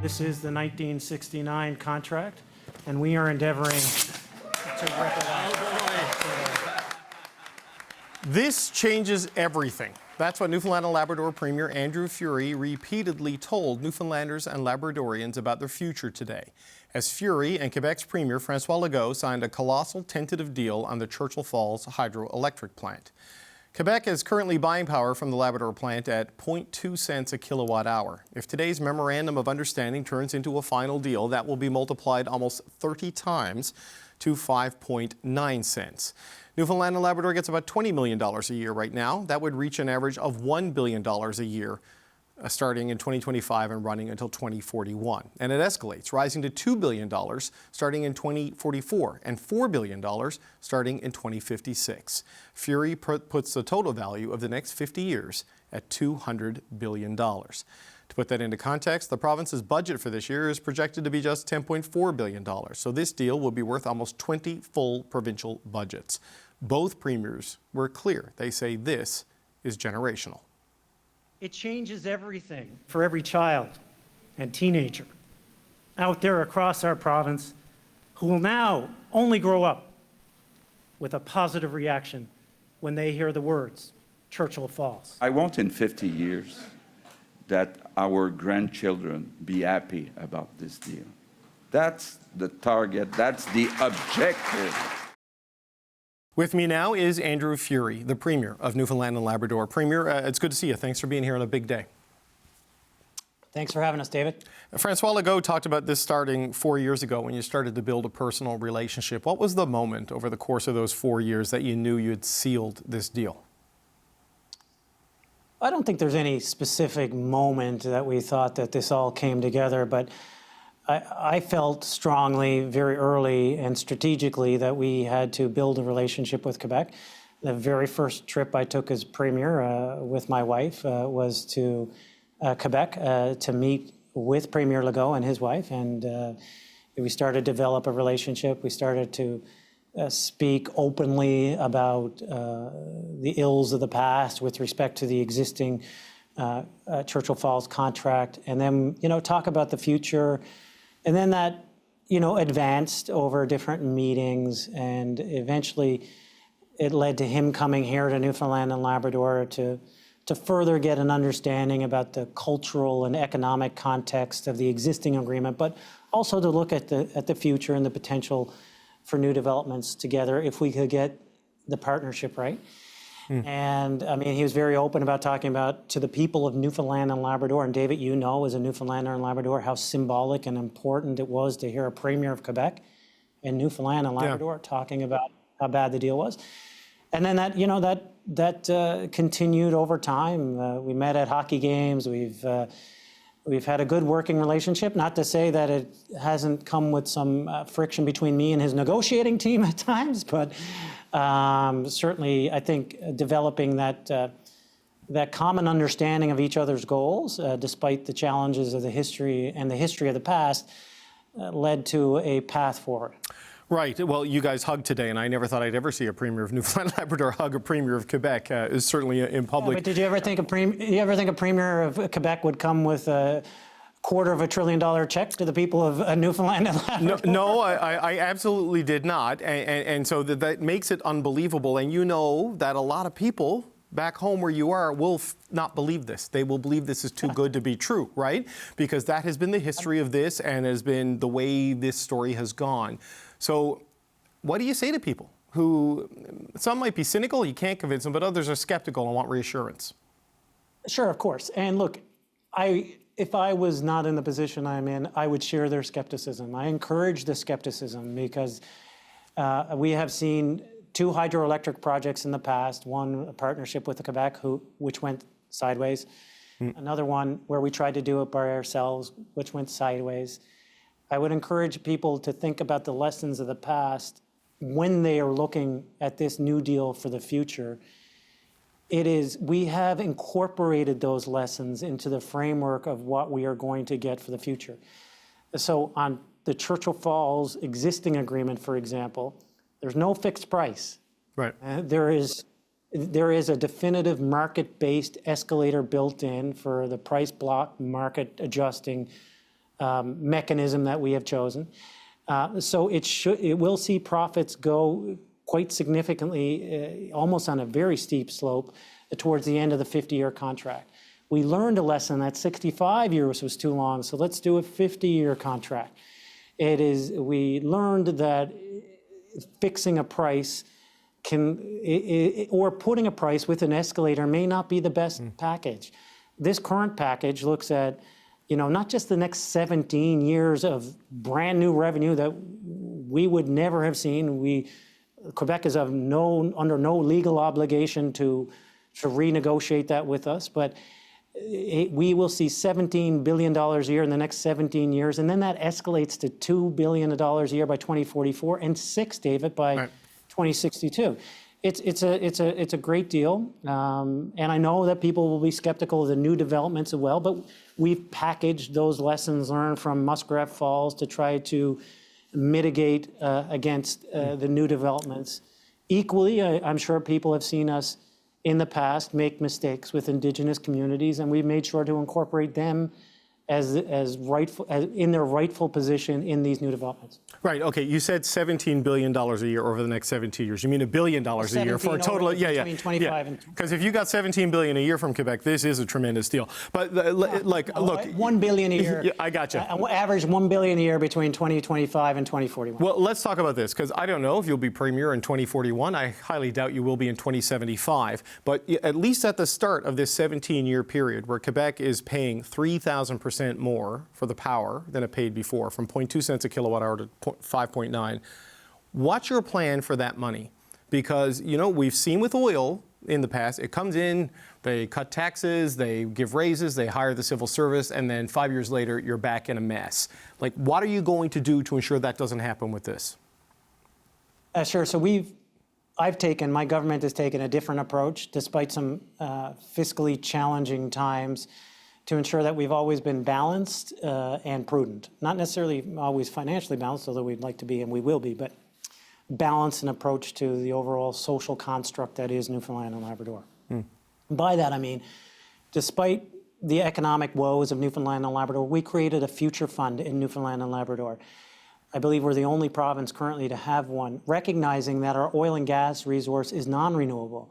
This is the 1969 contract, and we are endeavoring to rip it out. This changes everything. That's what Newfoundland and Labrador Premier Andrew Furey repeatedly told Newfoundlanders and Labradorians about their future today, as Furey and Quebec's Premier François Legault signed a colossal tentative deal on the Churchill Falls hydroelectric plant. Quebec is currently buying power from the Labrador plant at 0.2 cents a kilowatt hour. If today's memorandum of understanding turns into a final deal, that will be multiplied almost 30 times to 5.9 cents. Newfoundland and Labrador gets about $20 million a year right now. That would reach an average of $1 billion a year starting in 2025 and running until 2041. And it escalates, rising to $2 billion starting in 2044 and $4 billion starting in 2056. Furey puts the total value of the next 50 years at $200 billion. To put that into context, the province's budget for this year is projected to be just $10.4 billion. So this deal will be worth almost 20 full provincial budgets. Both premiers were clear. They say this is generational. It changes everything for every child and teenager out there across our province who will now only grow up with a positive reaction when they hear the words Churchill Falls. I want in 50 years that our grandchildren be happy about this deal. That's the target, that's the objective. With me now is Andrew Furey, the Premier of Newfoundland and Labrador. Premier, it's good to see you. Thanks for being here on a big day. Thanks for having us, David. François Legault talked about this starting 4 years ago when you started to build a personal relationship. What was the moment over the course of those 4 years that you knew you had sealed this deal? I don't think there's any specific moment that we thought that this all came together, but I felt strongly very early and strategically that we had to build a relationship with Quebec. The very first trip I took as Premier with my wife was to Quebec to meet with Premier Legault and his wife, and we started to develop a relationship. We started to speak openly about the ills of the past with respect to the existing Churchill Falls contract, and then, talk about the future. And then that, advanced over different meetings, and eventually it led to him coming here to Newfoundland and Labrador to further get an understanding about the cultural and economic context of the existing agreement, but also to look at the future and the potential for new developments together if we could get the partnership right. And he was very open about talking about to the people of Newfoundland and Labrador. And David, as a Newfoundlander and Labrador, how symbolic and important it was to hear a Premier of Quebec and Newfoundland and Labrador talking about how bad the deal was. And then that continued over time. We met at hockey games. We've had a good working relationship. Not to say that it hasn't come with some friction between me and his negotiating team at times, but certainly I think developing that common understanding of each other's goals, despite the challenges of the history of the past, led to a path forward. Right. Well, you guys hugged today, and I never thought I'd ever see a Premier of Newfoundland and Labrador hug a Premier of Quebec. Is certainly in public. But did you ever think a Premier of Quebec would come with a $250 billion check to the people of Newfoundland and Labrador? No, I absolutely did not, and so that makes it unbelievable. And you know that a lot of people back home where you are will not believe this. They will believe this is too good to be true, right? Because that has been the history of this and has been the way this story has gone. So what do you say to people who, some might be cynical, you can't convince them, but others are skeptical and want reassurance? Sure, of course. And look, if I was not in the position I'm in, I would share their skepticism. I encourage the skepticism because we have seen 2 hydroelectric projects in the past, one a partnership with Quebec, which went sideways, another one where we tried to do it by ourselves, which went sideways. I would encourage people to think about the lessons of the past when they are looking at this new deal for the future. We have incorporated those lessons into the framework of what we are going to get for the future. So on the Churchill Falls existing agreement, for example, there's no fixed price. Right. There is a definitive market-based escalator built in for the price block market adjusting mechanism that we have chosen. So it will see profits go quite significantly, almost on a very steep slope, towards the end of the 50-year contract. We learned a lesson that 65 years was too long, so let's do a 50-year contract. We learned that fixing a price or putting a price with an escalator may not be the best package. This current package looks at, not just the next 17 years of brand new revenue that we would never have seen. Quebec is under no legal obligation to renegotiate that with us, but we will see $17 billion a year in the next 17 years, and then that escalates to $2 billion a year by 2044, and David, by 2062. It's a great deal, and I know that people will be skeptical of the new developments as well, but we've packaged those lessons learned from Muskrat Falls to try to mitigate against the new developments. Equally, I'm sure people have seen us in the past make mistakes with Indigenous communities, and we've made sure to incorporate them as in their rightful position in these new developments. Right. Okay. You said $17 billion a year over the next 17 years. You mean $1 billion a year for a total? Between 25 and. Because if you got $17 billion a year from Quebec, this is a tremendous deal. But look, $1 billion a year. I got you. Average $1 billion a year between 2025 and 2041. Well, let's talk about this, because I don't know if you'll be premier in 2041. I highly doubt you will be in 2075. But at least at the start of this 17-year period, where Quebec is paying 3,000% more for the power than it paid before, from 0.2 cents a kilowatt hour to 5.9. What's your plan for that money? Because, we've seen with oil in the past, it comes in, they cut taxes, they give raises, they hire the civil service, and then 5 years later, you're back in a mess. What are you going to do to ensure that doesn't happen with this? Sure. So my government has taken a different approach, despite some fiscally challenging times, to ensure that we've always been balanced and prudent. Not necessarily always financially balanced, although we'd like to be and we will be, but balanced in approach to the overall social construct that is Newfoundland and Labrador. By that I mean, despite the economic woes of Newfoundland and Labrador, we created a future fund in Newfoundland and Labrador. I believe we're the only province currently to have one, recognizing that our oil and gas resource is non-renewable.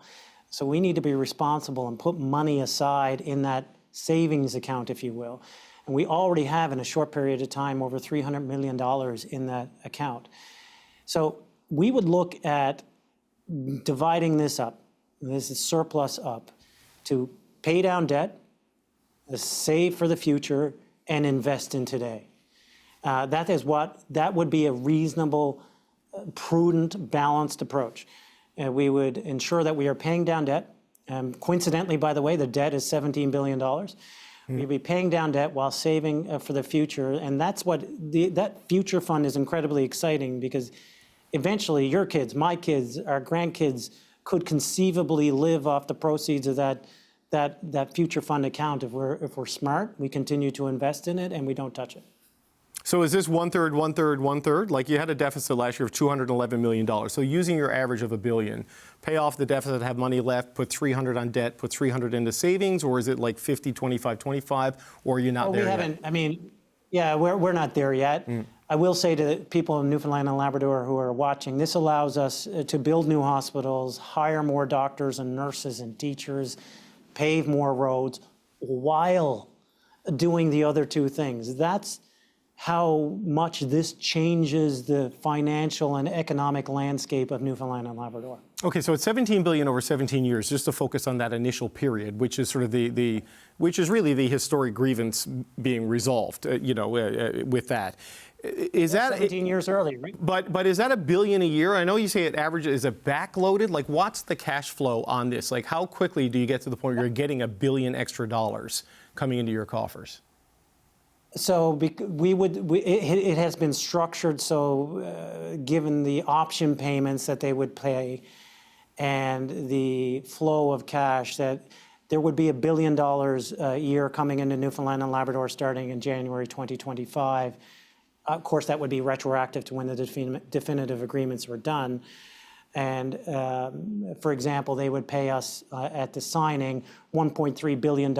So we need to be responsible and put money aside in that savings account, if you will. And we already have, in a short period of time, over $300 million in that account. So we would look at dividing this up, this is surplus up, to pay down debt, save for the future, and invest in today. That would be a reasonable, prudent, balanced approach. We would ensure that we are paying down debt. Coincidentally, by the way, the debt is $17 billion. We'll be paying down debt while saving for the future, and that's what that future fund is incredibly exciting, because eventually your kids, my kids, our grandkids could conceivably live off the proceeds of that future fund account. If we're smart, we continue to invest in it and we don't touch it. So is this one-third, one-third, one-third? Like, you had a deficit last year of $211 million. So using your average of $1 billion, pay off the deficit, have money left, put $300 on debt, put $300 into savings, or is it like 50, 25, 25, or are you not there yet? We're not there yet. I will say to people in Newfoundland and Labrador who are watching, this allows us to build new hospitals, hire more doctors and nurses and teachers, pave more roads, while doing the other two things. That's how much this changes the financial and economic landscape of Newfoundland and Labrador. Okay, so it's $17 billion over 17 years, just to focus on that initial period, which is sort of which is really the historic grievance being resolved, with that. Is that 17 years early, right? But is that $1 billion a year? I know you say it averages. Is it backloaded? Like, what's the cash flow on this? Like, how quickly do you get to the point where you're getting $1 billion extra dollars coming into your coffers? So it has been structured so, given the option payments that they would pay and the flow of cash, that there would be $1 billion a year coming into Newfoundland and Labrador starting in January 2025. Of course, that would be retroactive to when the definitive agreements were done. And for example, they would pay us at the signing $1.3 billion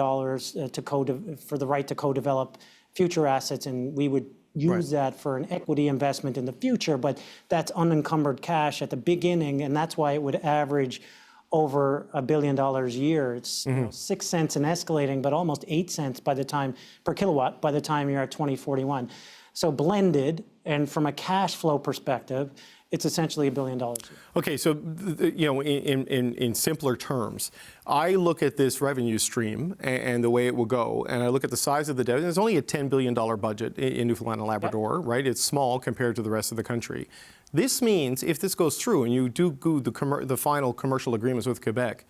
for the right to co-develop future assets, and we would use that for an equity investment in the future, but that's unencumbered cash at the beginning, and that's why it would average over $1 billion a year. It's 6 cents and escalating, but almost 8 cents per kilowatt by the time you're at 2041. So blended, and from a cash flow perspective, it's essentially $1 billion a year. Okay, so in simpler terms, I look at this revenue stream and the way it will go, and I look at the size of the debt. There's only a $10 billion budget in Newfoundland and Labrador, right? It's small compared to the rest of the country. This means if this goes through and you do the final commercial agreements with Quebec,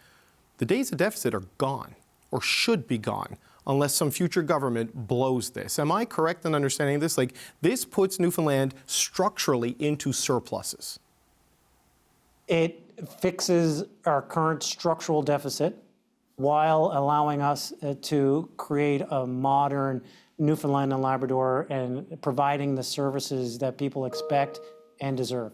the days of deficit are gone, or should be gone, unless some future government blows this. Am I correct in understanding this? Like, this puts Newfoundland structurally into surpluses. It fixes our current structural deficit while allowing us to create a modern Newfoundland and Labrador and providing the services that people expect and deserve,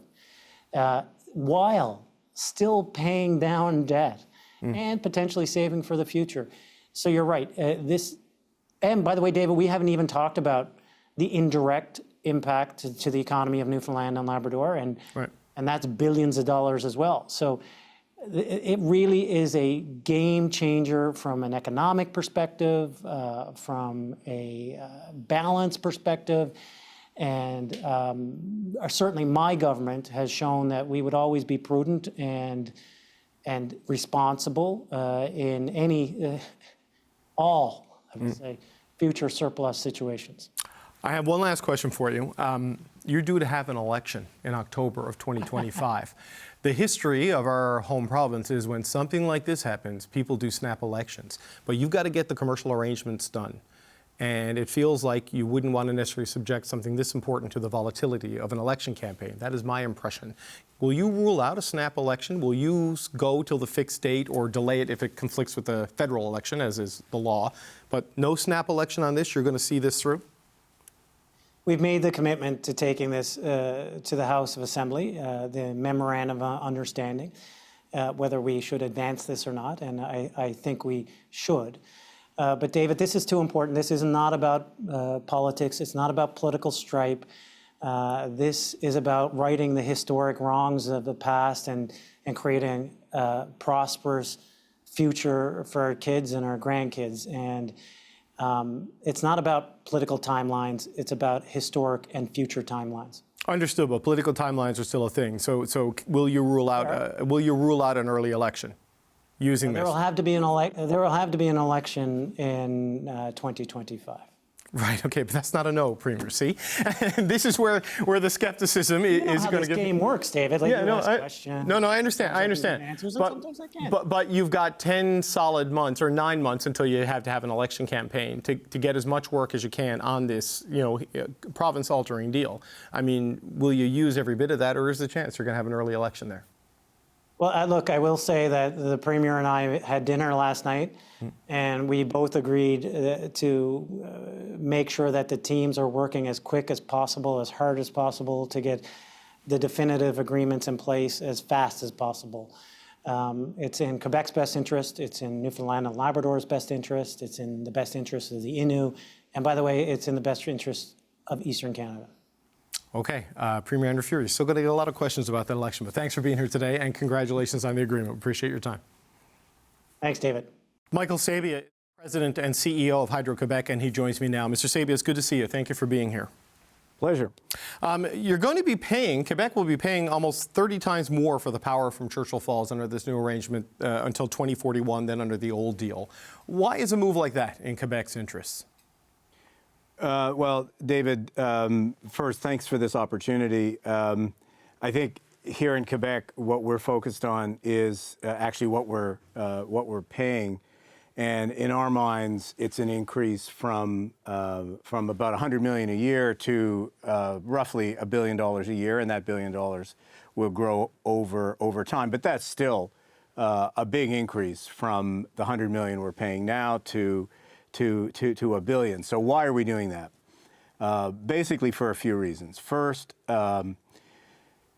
while still paying down debt and potentially saving for the future. So you're right. And by the way, David, we haven't even talked about the indirect impact to the economy of Newfoundland and Labrador, and that's billions of dollars as well. So it really is a game changer from an economic perspective, from a balance perspective. And certainly my government has shown that we would always be prudent and responsible in any, all, I would say, future surplus situations. I have one last question for you. You're due to have an election in October of 2025. The history of our home province is when something like this happens, people do snap elections. But you've got to get the commercial arrangements done. And it feels like you wouldn't want to necessarily subject something this important to the volatility of an election campaign. That is my impression. Will you rule out a snap election? Will you go till the fixed date or delay it if it conflicts with the federal election, as is the law? But no snap election on this? You're going to see this through? We've made the commitment to taking this to the House of Assembly, the memorandum of understanding, whether we should advance this or not, and I think we should. But David, this is too important. This is not about politics. It's not about political stripe. This is about righting the historic wrongs of the past and creating a prosperous future for our kids and our grandkids. And it's not about political timelines. It's about historic and future timelines. Understood, but political timelines are still a thing. So will you rule out an early election using this? There will have to be an election in 2025. Right. Okay, but that's not a no, Premier. See, this is where the skepticism is going to get. This game works, David. Like, yeah, no, I understand. Answers, and sometimes I can't. But you've got 10 solid months or 9 months until you have to have an election campaign to get as much work as you can on this, province-altering deal. I mean, will you use every bit of that, or is there a chance you're going to have an early election there? Well, look, I will say that the Premier and I had dinner last night, and we both agreed to make sure that the teams are working as quick as possible, as hard as possible, to get the definitive agreements in place as fast as possible. It's in Quebec's best interest. It's in Newfoundland and Labrador's best interest. It's in the best interest of the Innu. And by the way, it's in the best interest of Eastern Canada. Okay, Premier Andrew Furey, still going to get a lot of questions about that election, but thanks for being here today, and congratulations on the agreement. Appreciate your time. Thanks, David. Michael Sabia, President and CEO of Hydro-Quebec, and he joins me now. Mr. Sabia, it's good to see you. Thank you for being here. Pleasure. You're going to be paying, Quebec will be paying almost 30 times more for the power from Churchill Falls under this new arrangement until 2041 than under the old deal. Why is a move like that in Quebec's interests? Well, David, first, thanks for this opportunity. I think here in Quebec, what we're focused on is actually what we're paying, and in our minds, it's an increase from about $100 million a year to roughly $1 billion a year, and that $1 billion will grow over time. But that's still a big increase from the $100 million we're paying now to $1 billion. So why are we doing that? Basically for a few reasons. First,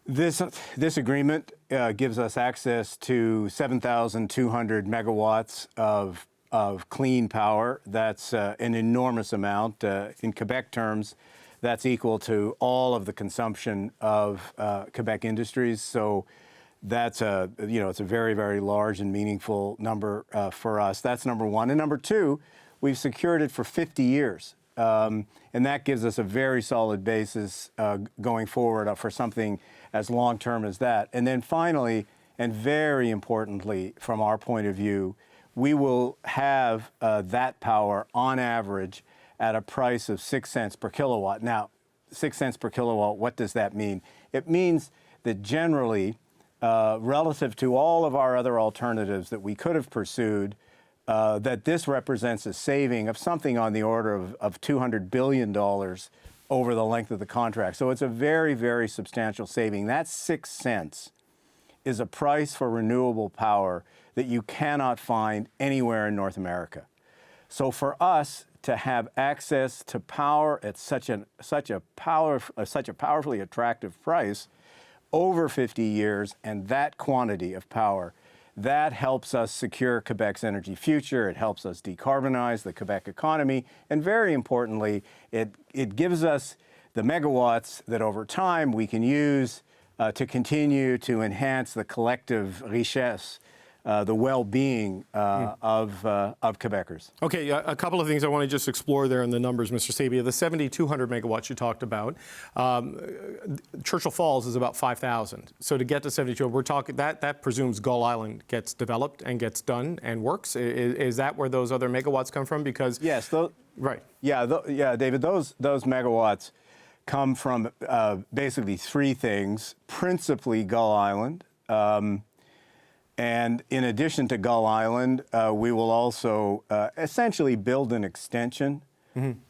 this agreement gives us access to 7,200 megawatts of of clean power. That's an enormous amount. In Quebec terms, that's equal to all of the consumption of Quebec industries. So that's it's a very, very large and meaningful number for us. That's number one. And number two, we've secured it for 50 years. And that gives us a very solid basis going forward for something as long-term as that. And then finally, and very importantly from our point of view, we will have that power on average at a price of 6 cents per kilowatt. Now, 6 cents per kilowatt, what does that mean? It means that generally, relative to all of our other alternatives that we could have pursued, that this represents a saving of something on the order of $200 billion over the length of the contract. So it's a very, very substantial saving. That 6 cents is a price for renewable power that you cannot find anywhere in North America. So for us to have access to power at such a powerfully attractive price over 50 years and that quantity of power, that helps us secure Quebec's energy future. It helps us decarbonize the Quebec economy. And very importantly, it gives us the megawatts that over time we can use to continue to enhance the collective richesse, the well-being of Quebecers. Okay, a couple of things I want to just explore there in the numbers, Mr. Sabia. The 7,200 megawatts you talked about, Churchill Falls is about 5,000. So to get to 7,200, we're talking that presumes Gull Island gets developed and gets done and works. Is that where those other megawatts come from? Because yes, right. Yeah, David. Those megawatts come from basically three things. Principally, Gull Island. And in addition to Gull Island, we will also essentially build an extension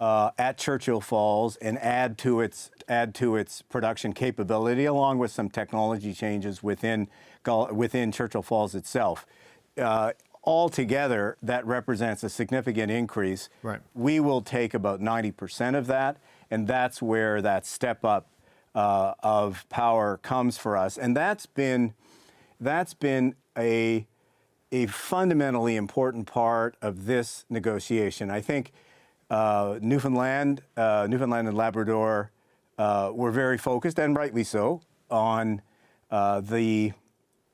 at Churchill Falls and add to its production capability, along with some technology changes within Churchill Falls itself. Altogether, that represents a significant increase. Right. We We will take about 90% of that, and that's where that step up of power comes for us. And that's been a fundamentally important part of this negotiation. I think Newfoundland and Labrador were very focused, and rightly so, on the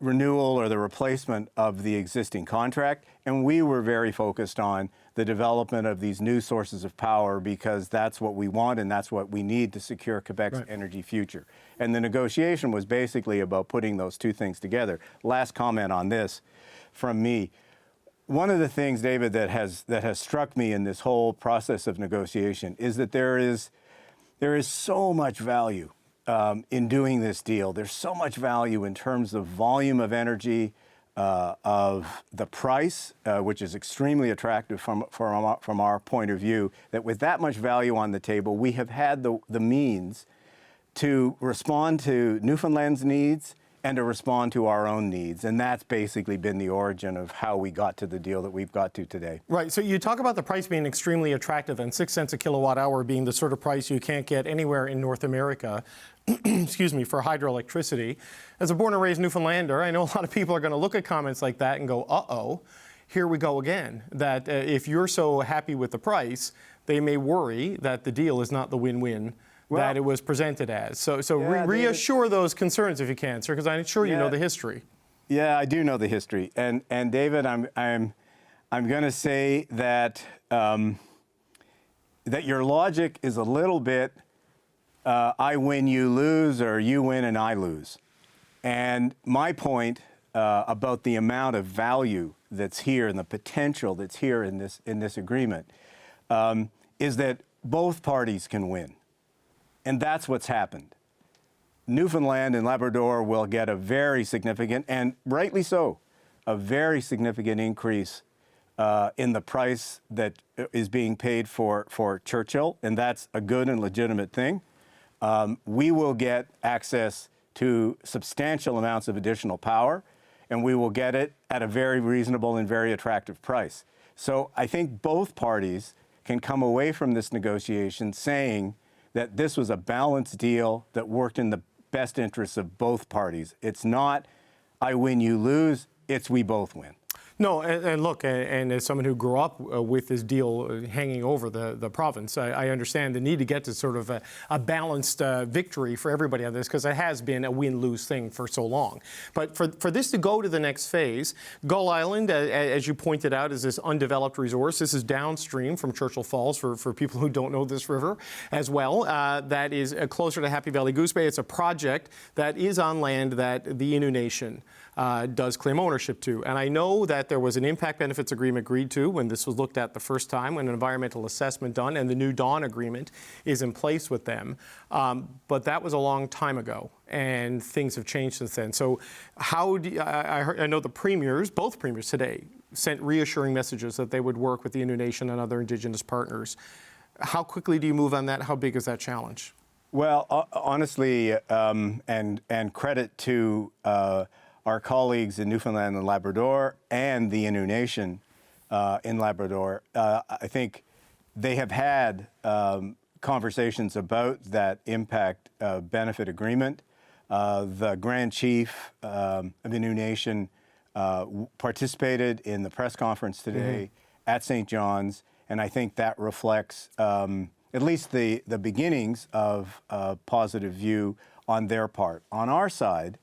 renewal or the replacement of the existing contract, and we were very focused on the development of these new sources of power because that's what we want and that's what we need to secure Quebec's energy future. And the negotiation was basically about putting those two things together. Last comment on this from me. One of the things, David, that has struck me in this whole process of negotiation is that there is so much value in doing this deal. There's so much value in terms of volume of energy, of the price, which is extremely attractive from our point of view, that with that much value on the table, we have had the means to respond to Newfoundland's needs and to respond to our own needs. And that's basically been the origin of how we got to the deal that we've got to today. Right. So you talk about the price being extremely attractive and 6 cents a kilowatt hour being the sort of price you can't get anywhere in North America, excuse me, for hydroelectricity. As a born and raised Newfoundlander, I know a lot of people are going to look at comments like that and go, uh-oh, here we go again. That if you're so happy with the price, they may worry that the deal is not the win-win that it was presented as. So reassure those concerns if you can, sir, because I'm sure you know the history. Yeah, I do know the history, and David, I'm going to say that that your logic is a little bit I win, you lose, or you win and I lose. And my point about the amount of value that's here and the potential that's here in this agreement is that both parties can win. And that's what's happened. Newfoundland and Labrador will get a very significant, and rightly so, a very significant increase in the price that is being paid for Churchill, and that's a good and legitimate thing. We will get access to substantial amounts of additional power, and we will get it at a very reasonable and very attractive price. So I think both parties can come away from this negotiation saying that this was a balanced deal that worked in the best interests of both parties. It's not I win, you lose. It's we both win. No, and look, and as someone who grew up with this deal hanging over the province, I understand the need to get to sort of a balanced victory for everybody on this, because it has been a win-lose thing for so long. But for this to go to the next phase, Gull Island, as you pointed out, is this undeveloped resource. This is downstream from Churchill Falls for people who don't know this river as well. That is closer to Happy Valley Goose Bay. It's a project that is on land that the Innu Nation does claim ownership to. And I know that there was an impact benefits agreement agreed to when this was looked at the first time, when an environmental assessment done, and the new Dawn agreement is in place with them. But that was a long time ago, and things have changed since then. So how do I know the premiers, both premiers today, sent reassuring messages that they would work with the Innu Nation and other Indigenous partners. How quickly do you move on that? How big is that challenge? Well, honestly, and credit to our colleagues in Newfoundland and Labrador and the Innu Nation in Labrador, I think they have had conversations about that impact benefit agreement. The Grand Chief of Innu Nation participated in the press conference today at St. John's, and I think that reflects at least the beginnings of a positive view on their part. On our side,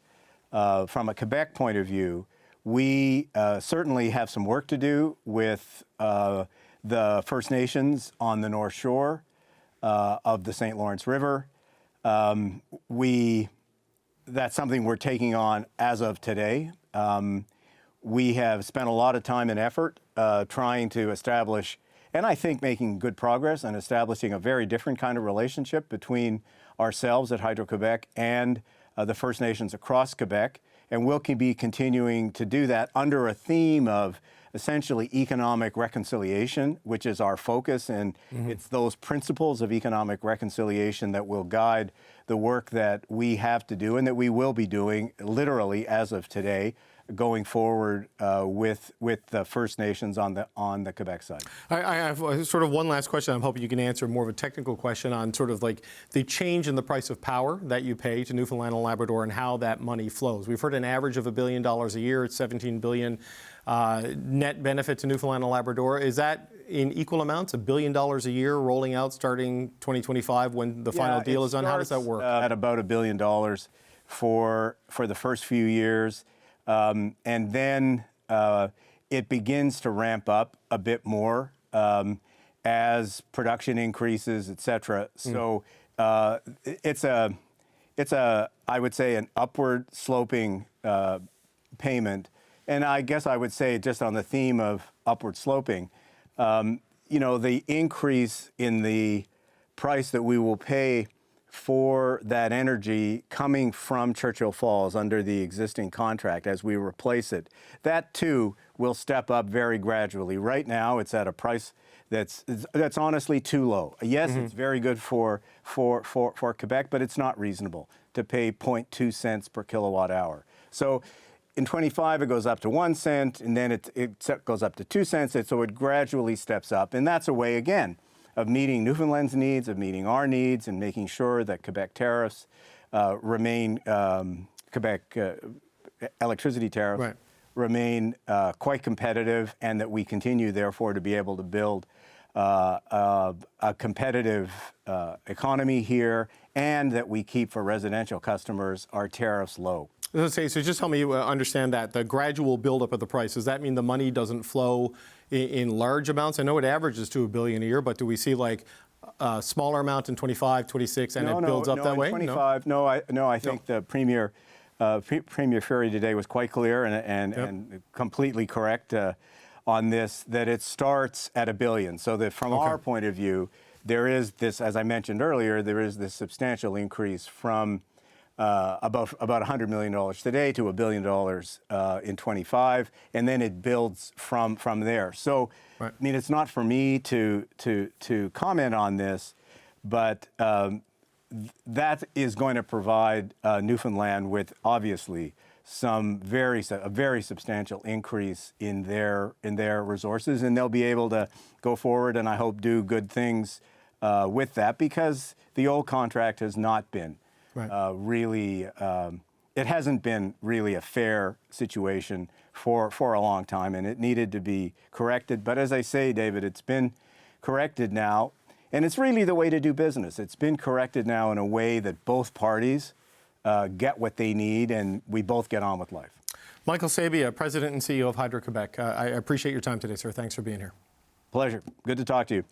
from a Quebec point of view, we certainly have some work to do with the First Nations on the North Shore of the St. Lawrence River. That's something we're taking on as of today. We have spent a lot of time and effort trying to establish, and I think making good progress on establishing a very different kind of relationship between ourselves at Hydro-Quebec and the First Nations across Quebec, and we'll be continuing to do that under a theme of essentially economic reconciliation, which is our focus, and it's those principles of economic reconciliation that will guide the work that we have to do and that we will be doing literally as of today, going forward with the First Nations on the Quebec side. I have sort of one last question. I'm hoping you can answer more of a technical question on sort of like the change in the price of power that you pay to Newfoundland and Labrador and how that money flows. We've heard an average of $1 billion a year. It's $17 billion net benefit to Newfoundland and Labrador. Is that in equal amounts, $1 billion a year rolling out starting 2025 when the final deal is done? How does that work? At about $1 billion for the first few years. And then it begins to ramp up a bit more as production increases, et cetera. So it's a I would say an upward sloping payment. And I guess I would say, just on the theme of upward sloping, the increase in the price that we will pay for that energy coming from Churchill Falls under the existing contract as we replace it, that too will step up very gradually. Right now, it's at a price that's honestly too low. Yes, it's very good for Quebec, but it's not reasonable to pay 0.2 cents per kilowatt hour. So in 25, it goes up to 1 cent, and then it goes up to 2 cents, so it gradually steps up. And that's a way, again, of meeting Newfoundland's needs, of meeting our needs, and making sure that Quebec tariffs remain, Quebec electricity tariffs remain quite competitive, and that we continue, therefore, to be able to build a competitive economy here, and that we keep for residential customers our tariffs low. So just help me understand that, the gradual buildup of the price. Does that mean the money doesn't flow in large amounts? I know it averages to $1 billion a year, but do we see like a smaller amount in 25, 26, and it builds up that way? 25, I think the Premier Furey today was quite clear and completely correct on this, that it starts at $1 billion. So that from our point of view, there is this, as I mentioned earlier, there is this substantial increase from about $100 million today to $1 billion in 25, and then it builds from there. So, I mean, it's not for me to comment on this, but that is going to provide Newfoundland with obviously a very substantial increase in their resources, and they'll be able to go forward and I hope do good things with that, because the old contract has not been. Really, it hasn't been really a fair situation for a long time, and it needed to be corrected. But as I say, David, it's been corrected now, and it's really the way to do business. It's been corrected now in a way that both parties get what they need, and we both get on with life. Michael Sabia, President and CEO of Hydro-Quebec. I appreciate your time today, sir. Thanks for being here. Pleasure. Good to talk to you.